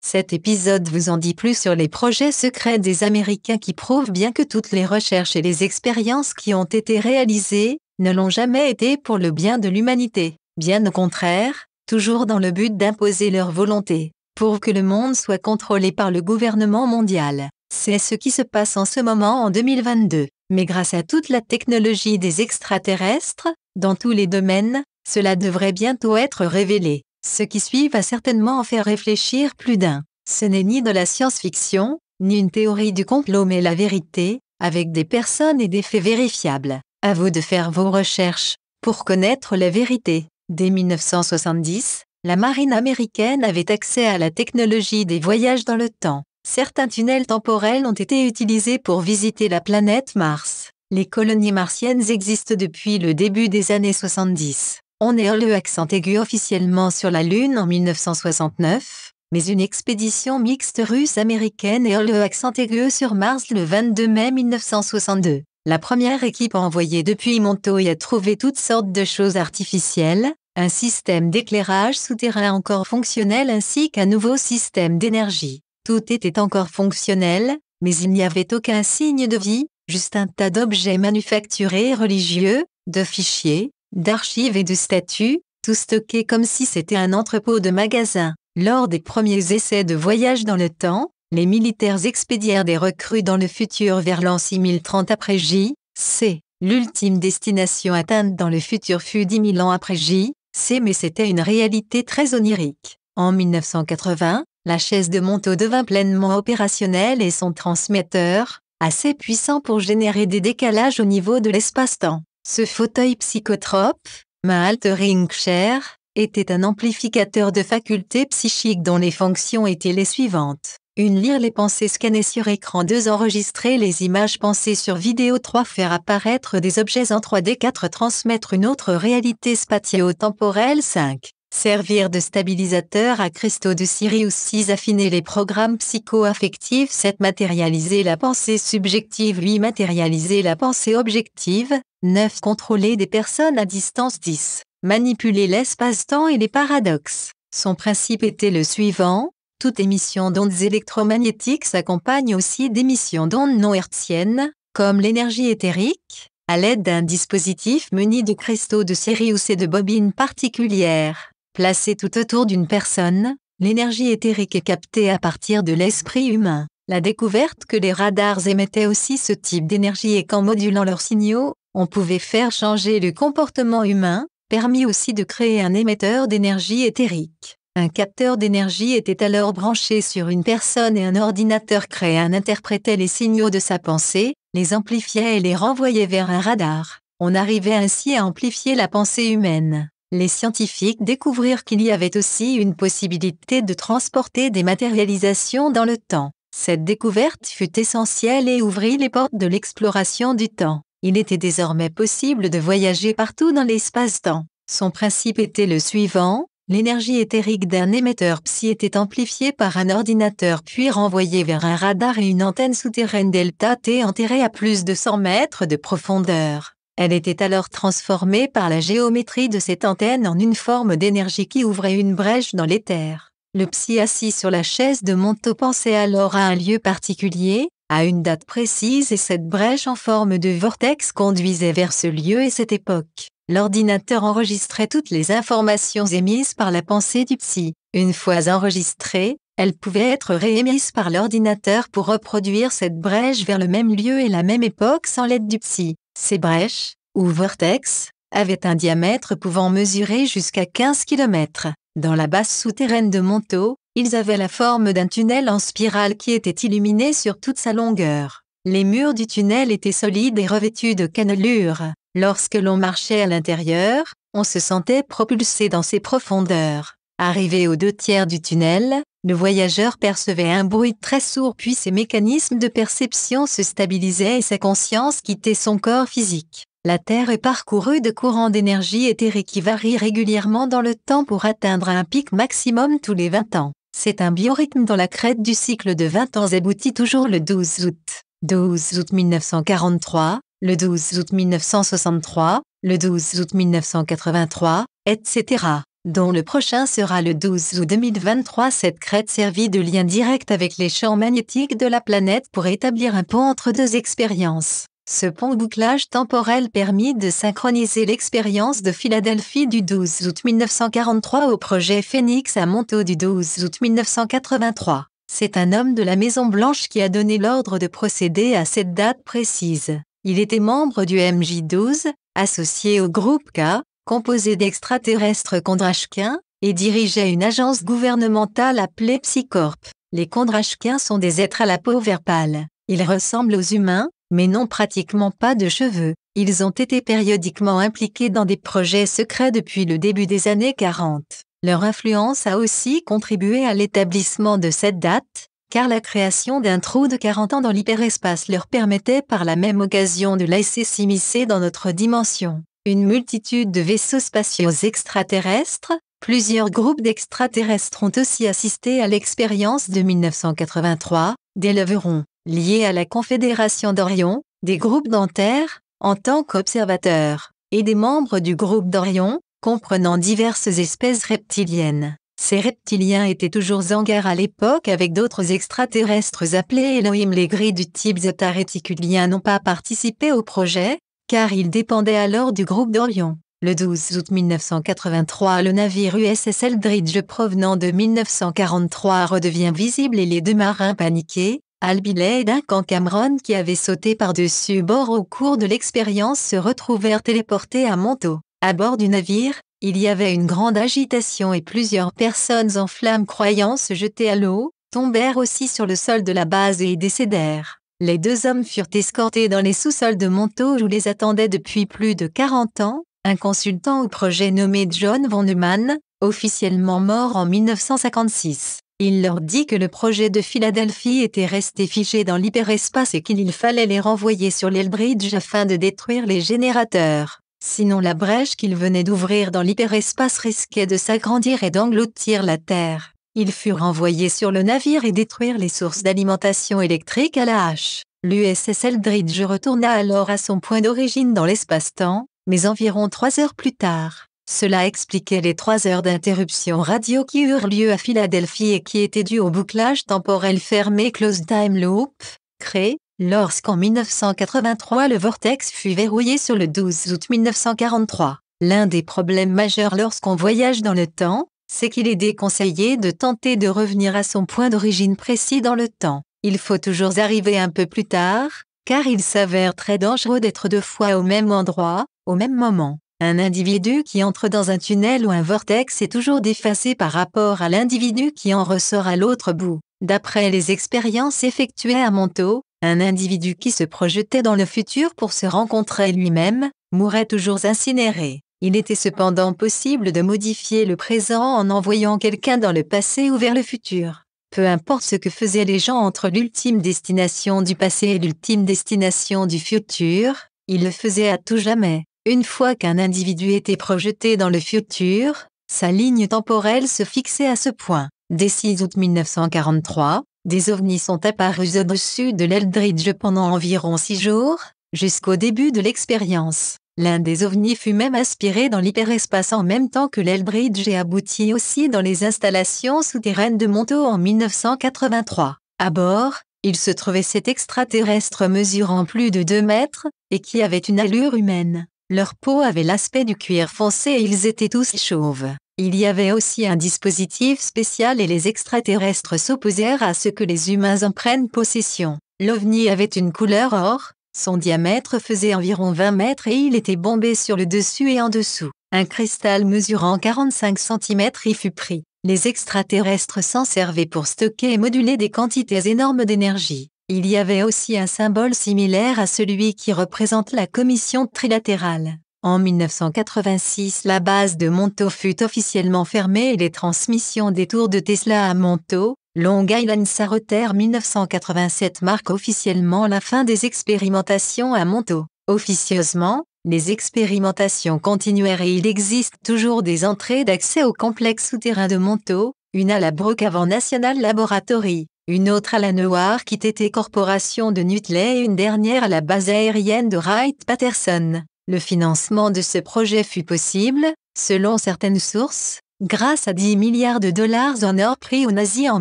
Cet épisode vous en dit plus sur les projets secrets des Américains qui prouvent bien que toutes les recherches et les expériences qui ont été réalisées ne l'ont jamais été pour le bien de l'humanité. Bien au contraire, toujours dans le but d'imposer leur volonté, pour que le monde soit contrôlé par le gouvernement mondial. C'est ce qui se passe en ce moment en 2022. Mais grâce à toute la technologie des extraterrestres, dans tous les domaines, cela devrait bientôt être révélé. Ce qui suit va certainement en faire réfléchir plus d'un. Ce n'est ni de la science-fiction, ni une théorie du complot mais la vérité, avec des personnes et des faits vérifiables. À vous de faire vos recherches, pour connaître la vérité. Dès 1970, la marine américaine avait accès à la technologie des voyages dans le temps. Certains tunnels temporels ont été utilisés pour visiter la planète Mars. Les colonies martiennes existent depuis le début des années 70. On est le accent aigu officiellement sur la Lune en 1969, mais une expédition mixte russe-américaine et le accent aigu sur Mars le 22 mai 1962. La première équipe envoyée depuis Montauk a trouvé toutes sortes de choses artificielles, un système d'éclairage souterrain encore fonctionnel ainsi qu'un nouveau système d'énergie. Tout était encore fonctionnel, mais il n'y avait aucun signe de vie, juste un tas d'objets manufacturés et religieux, de fichiers, d'archives et de statues, tout stocké comme si c'était un entrepôt de magasin. Lors des premiers essais de voyage dans le temps, les militaires expédièrent des recrues dans le futur vers l'an 6030 après J.C. L'ultime destination atteinte dans le futur fut 10 000 ans après J.C. mais c'était une réalité très onirique. En 1980, la chaise de Montauk devint pleinement opérationnelle et son transmetteur, assez puissant pour générer des décalages au niveau de l'espace-temps. Ce fauteuil psychotrope, main altering chair, était un amplificateur de facultés psychiques dont les fonctions étaient les suivantes. 1. Lire les pensées scannées sur écran. 2. Enregistrer les images pensées sur vidéo. 3. Faire apparaître des objets en 3D. 4. Transmettre une autre réalité spatio-temporelle. 5. Servir de stabilisateur à cristaux de Sirius. 6. Affiner les programmes psycho-affectifs. 7. Matérialiser la pensée subjective. 8. Matérialiser la pensée objective. 9. Contrôler des personnes à distance. 10. Manipuler l'espace-temps et les paradoxes. Son principe était le suivant. Toute émission d'ondes électromagnétiques s'accompagne aussi d'émissions d'ondes non hertziennes, comme l'énergie éthérique, à l'aide d'un dispositif muni de cristaux de Sirius et de bobines particulières. Placée tout autour d'une personne, l'énergie éthérique est captée à partir de l'esprit humain. La découverte que les radars émettaient aussi ce type d'énergie et qu'en modulant leurs signaux, on pouvait faire changer le comportement humain, permit aussi de créer un émetteur d'énergie éthérique. Un capteur d'énergie était alors branché sur une personne et un ordinateur créant interprétait les signaux de sa pensée, les amplifiait et les renvoyait vers un radar. On arrivait ainsi à amplifier la pensée humaine. Les scientifiques découvrirent qu'il y avait aussi une possibilité de transporter des matérialisations dans le temps. Cette découverte fut essentielle et ouvrit les portes de l'exploration du temps. Il était désormais possible de voyager partout dans l'espace-temps. Son principe était le suivant. L'énergie éthérique d'un émetteur psy était amplifiée par un ordinateur puis renvoyée vers un radar et une antenne souterraine delta T enterrée à plus de 100 mètres de profondeur. Elle était alors transformée par la géométrie de cette antenne en une forme d'énergie qui ouvrait une brèche dans l'éther. Le psy assis sur la chaise de Montauk pensait alors à un lieu particulier, à une date précise et cette brèche en forme de vortex conduisait vers ce lieu et cette époque. L'ordinateur enregistrait toutes les informations émises par la pensée du psy. Une fois enregistrées, elles pouvaient être réémises par l'ordinateur pour reproduire cette brèche vers le même lieu et la même époque sans l'aide du psy. Ces brèches, ou vortex, avaient un diamètre pouvant mesurer jusqu'à 15 km. Dans la base souterraine de Montauk, ils avaient la forme d'un tunnel en spirale qui était illuminé sur toute sa longueur. Les murs du tunnel étaient solides et revêtus de cannelures. Lorsque l'on marchait à l'intérieur, on se sentait propulsé dans ses profondeurs. Arrivé aux 2/3 du tunnel, le voyageur percevait un bruit très sourd puis ses mécanismes de perception se stabilisaient et sa conscience quittait son corps physique. La Terre est parcourue de courants d'énergie éthérique qui varient régulièrement dans le temps pour atteindre un pic maximum tous les 20 ans. C'est un biorhythme dont la crête du cycle de 20 ans aboutit toujours le 12 août. 12 août 1943, le 12 août 1963, le 12 août 1983, etc. dont le prochain sera le 12 août 2023. Cette crête servit de lien direct avec les champs magnétiques de la planète pour établir un pont entre deux expériences. Ce pont bouclage temporel permit de synchroniser l'expérience de Philadelphie du 12 août 1943 au projet Phoenix à Montaut du 12 août 1983. C'est un homme de la Maison-Blanche qui a donné l'ordre de procéder à cette date précise. Il était membre du MJ-12, associé au groupe K, composé d'extraterrestres kondrashkiens, et dirigeait une agence gouvernementale appelée Psycorp. Les kondrashkiens sont des êtres à la peau vert pâle. Ils ressemblent aux humains, mais n'ont pratiquement pas de cheveux. Ils ont été périodiquement impliqués dans des projets secrets depuis le début des années 40. Leur influence a aussi contribué à l'établissement de cette date, car la création d'un trou de 40 ans dans l'hyperespace leur permettait par la même occasion de laisser s'immiscer dans notre dimension une multitude de vaisseaux spatiaux extraterrestres. Plusieurs groupes d'extraterrestres ont aussi assisté à l'expérience de 1983, des Leverons, liés à la Confédération d'Orion, des groupes dentaires, en tant qu'observateurs, et des membres du groupe d'Orion, comprenant diverses espèces reptiliennes. Ces reptiliens étaient toujours en guerre à l'époque avec d'autres extraterrestres appelés Elohim. Les gris du type Zeta réticulien n'ont pas participé au projet, car ils dépendaient alors du groupe d'Orion. Le 12 août 1983, le navire USS Eldridge provenant de 1943 redevient visible et les deux marins paniqués, Al Biley et Duncan Cameron qui avaient sauté par-dessus bord au cours de l'expérience se retrouvèrent téléportés à Montaut. À bord du navire, il y avait une grande agitation et plusieurs personnes en flammes croyant se jeter à l'eau, tombèrent aussi sur le sol de la base et y décédèrent. Les deux hommes furent escortés dans les sous-sols de Montaut où les attendait depuis plus de 40 ans, un consultant au projet nommé John von Neumann, officiellement mort en 1956. Il leur dit que le projet de Philadelphie était resté figé dans l'hyperespace et qu'il fallait les renvoyer sur l'Eldridge afin de détruire les générateurs. Sinon la brèche qu'ils venaient d'ouvrir dans l'hyperespace risquait de s'agrandir et d'engloutir la Terre. Ils furent renvoyés sur le navire et détruire les sources d'alimentation électrique à la hache. L'USS Eldridge retourna alors à son point d'origine dans l'espace-temps, mais environ 3 heures plus tard. Cela expliquait les 3 heures d'interruption radio qui eurent lieu à Philadelphie et qui étaient dues au bouclage temporel fermé Closed Time Loop, créé, lorsqu'en 1983 le vortex fut verrouillé sur le 12 août 1943. L'un des problèmes majeurs lorsqu'on voyage dans le temps, c'est qu'il est déconseillé de tenter de revenir à son point d'origine précis dans le temps. Il faut toujours arriver un peu plus tard, car il s'avère très dangereux d'être 2 fois au même endroit, au même moment. Un individu qui entre dans un tunnel ou un vortex est toujours déphasé par rapport à l'individu qui en ressort à l'autre bout. D'après les expériences effectuées à Montaut, un individu qui se projetait dans le futur pour se rencontrer lui-même, mourait toujours incinéré. Il était cependant possible de modifier le présent en envoyant quelqu'un dans le passé ou vers le futur. Peu importe ce que faisaient les gens entre l'ultime destination du passé et l'ultime destination du futur, ils le faisaient à tout jamais. Une fois qu'un individu était projeté dans le futur, sa ligne temporelle se fixait à ce point. Dès 6 août 1943, des ovnis sont apparus au-dessus de l'Eldridge pendant environ 6 jours, jusqu'au début de l'expérience. L'un des ovnis fut même aspiré dans l'hyperespace en même temps que l'Eldridge et aboutit aussi dans les installations souterraines de Montaut en 1983. À bord, il se trouvait cet extraterrestre mesurant plus de 2 mètres, et qui avait une allure humaine. Leur peau avait l'aspect du cuir foncé et ils étaient tous chauves. Il y avait aussi un dispositif spécial et les extraterrestres s'opposèrent à ce que les humains en prennent possession. L'OVNI avait une couleur or, son diamètre faisait environ 20 mètres et il était bombé sur le dessus et en dessous. Un cristal mesurant 45 cm y fut pris. Les extraterrestres s'en servaient pour stocker et moduler des quantités énormes d'énergie. Il y avait aussi un symbole similaire à celui qui représente la commission trilatérale. En 1986, la base de Montaut fut officiellement fermée et les transmissions des tours de Tesla à Montaut, Long Island Saroter 1987 marquent officiellement la fin des expérimentations à Montaut. Officieusement, les expérimentations continuèrent et il existe toujours des entrées d'accès au complexe souterrain de Montaut, une à la Brookhaven National Laboratory, une autre à la Newark ITT Corporation de Nutley et une dernière à la base aérienne de Wright-Patterson. Le financement de ce projet fut possible, selon certaines sources, grâce à 10 milliards de dollars en or pris aux nazis en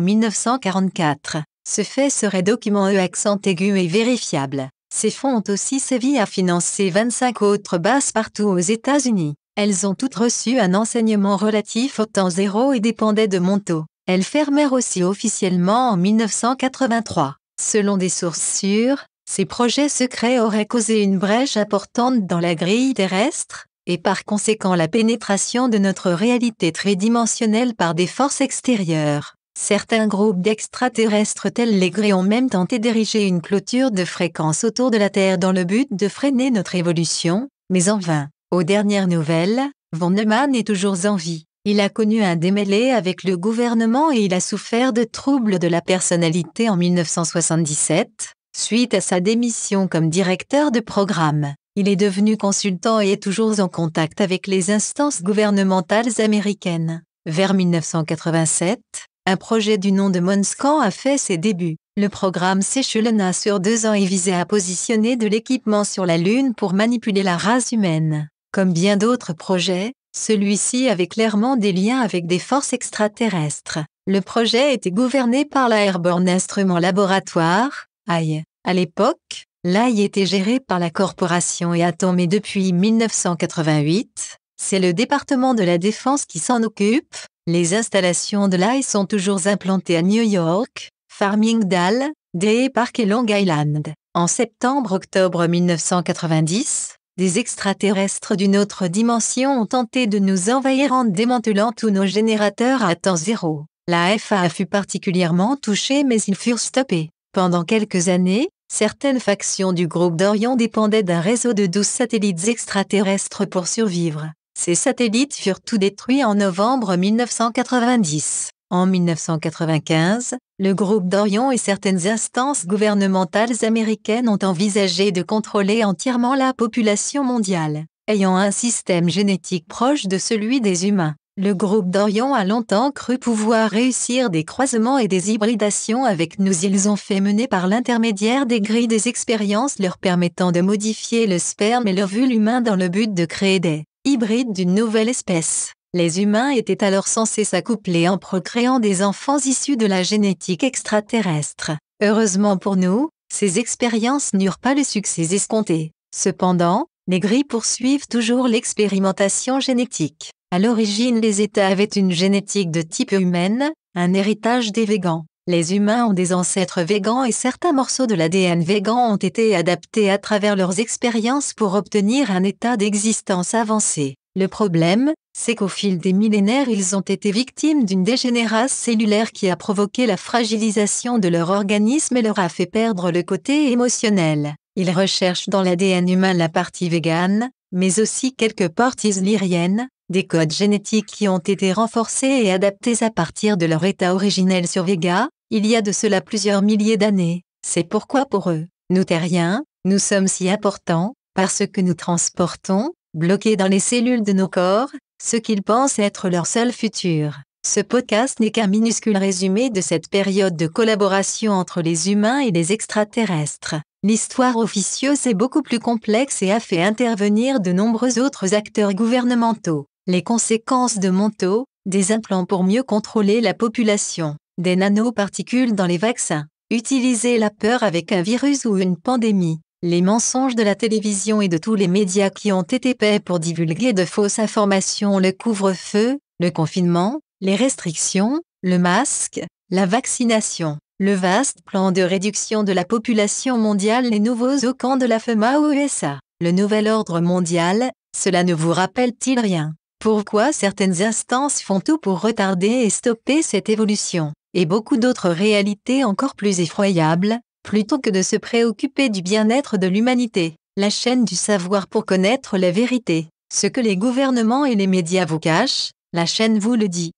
1944. Ce fait serait document accent aigu et vérifiable. Ces fonds ont aussi servi à financer 25 autres bases partout aux États-Unis. Elles ont toutes reçu un enseignement relatif au temps zéro et dépendaient de Montaut. Elles fermèrent aussi officiellement en 1983. Selon des sources sûres, ces projets secrets auraient causé une brèche importante dans la grille terrestre, et par conséquent la pénétration de notre réalité tridimensionnelle par des forces extérieures. Certains groupes d'extraterrestres tels les Greys ont même tenté d'ériger une clôture de fréquence autour de la Terre dans le but de freiner notre évolution, mais en vain. Aux dernières nouvelles, von Neumann est toujours en vie. Il a connu un démêlé avec le gouvernement et il a souffert de troubles de la personnalité en 1977, suite à sa démission comme directeur de programme. Il est devenu consultant et est toujours en contact avec les instances gouvernementales américaines. Vers 1987, un projet du nom de Monscan a fait ses débuts. Le programme s'échelonna sur 2 ans et visait à positionner de l'équipement sur la Lune pour manipuler la race humaine. Comme bien d'autres projets, celui-ci avait clairement des liens avec des forces extraterrestres. Le projet était gouverné par la Airborne Instrument Laboratory, AI. À l'époque, l'AI était géré par la corporation Eaton mais depuis 1988, c'est le département de la Défense qui s'en occupe. Les installations de l'AI sont toujours implantées à New York, Farmingdale, Dea Park et Long Island. En septembre-octobre 1990, des extraterrestres d'une autre dimension ont tenté de nous envahir en démantelant tous nos générateurs à temps zéro. La FAA fut particulièrement touchée mais ils furent stoppés. Pendant quelques années, certaines factions du groupe d'Orion dépendaient d'un réseau de 12 satellites extraterrestres pour survivre. Ces satellites furent tous détruits en novembre 1990. En 1995, le groupe d'Orion et certaines instances gouvernementales américaines ont envisagé de contrôler entièrement la population mondiale, ayant un système génétique proche de celui des humains. Le groupe d'Orion a longtemps cru pouvoir réussir des croisements et des hybridations avec nous. Ils ont fait mener par l'intermédiaire des grilles des expériences leur permettant de modifier le sperme et l'ovule humain dans le but de créer des hybrides d'une nouvelle espèce. Les humains étaient alors censés s'accoupler en procréant des enfants issus de la génétique extraterrestre. Heureusement pour nous, ces expériences n'eurent pas le succès escompté. Cependant, les grilles poursuivent toujours l'expérimentation génétique. À l'origine, les États avaient une génétique de type humaine, un héritage des végans. Les humains ont des ancêtres végans et certains morceaux de l'ADN végan ont été adaptés à travers leurs expériences pour obtenir un état d'existence avancé. Le problème, c'est qu'au fil des millénaires, ils ont été victimes d'une dégénérescence cellulaire qui a provoqué la fragilisation de leur organisme et leur a fait perdre le côté émotionnel. Ils recherchent dans l'ADN humain la partie végane, mais aussi quelques parties lyriennes, des codes génétiques qui ont été renforcés et adaptés à partir de leur état originel sur Vega, il y a de cela plusieurs milliers d'années. C'est pourquoi pour eux, nous terriens, nous sommes si importants, parce que nous transportons, bloqués dans les cellules de nos corps, ce qu'ils pensent être leur seul futur. Ce podcast n'est qu'un minuscule résumé de cette période de collaboration entre les humains et les extraterrestres. L'histoire officieuse est beaucoup plus complexe et a fait intervenir de nombreux autres acteurs gouvernementaux. Les conséquences de Montaut, des implants pour mieux contrôler la population, des nanoparticules dans les vaccins, utiliser la peur avec un virus ou une pandémie, les mensonges de la télévision et de tous les médias qui ont été faits pour divulguer de fausses informations, le couvre-feu, le confinement, les restrictions, le masque, la vaccination, le vaste plan de réduction de la population mondiale, les nouveaux camps de la FEMA aux USA, le nouvel ordre mondial, cela ne vous rappelle-t-il rien? Pourquoi certaines instances font tout pour retarder et stopper cette évolution? Et beaucoup d'autres réalités encore plus effroyables, plutôt que de se préoccuper du bien-être de l'humanité. La chaîne du savoir pour connaître la vérité. Ce que les gouvernements et les médias vous cachent, la chaîne vous le dit.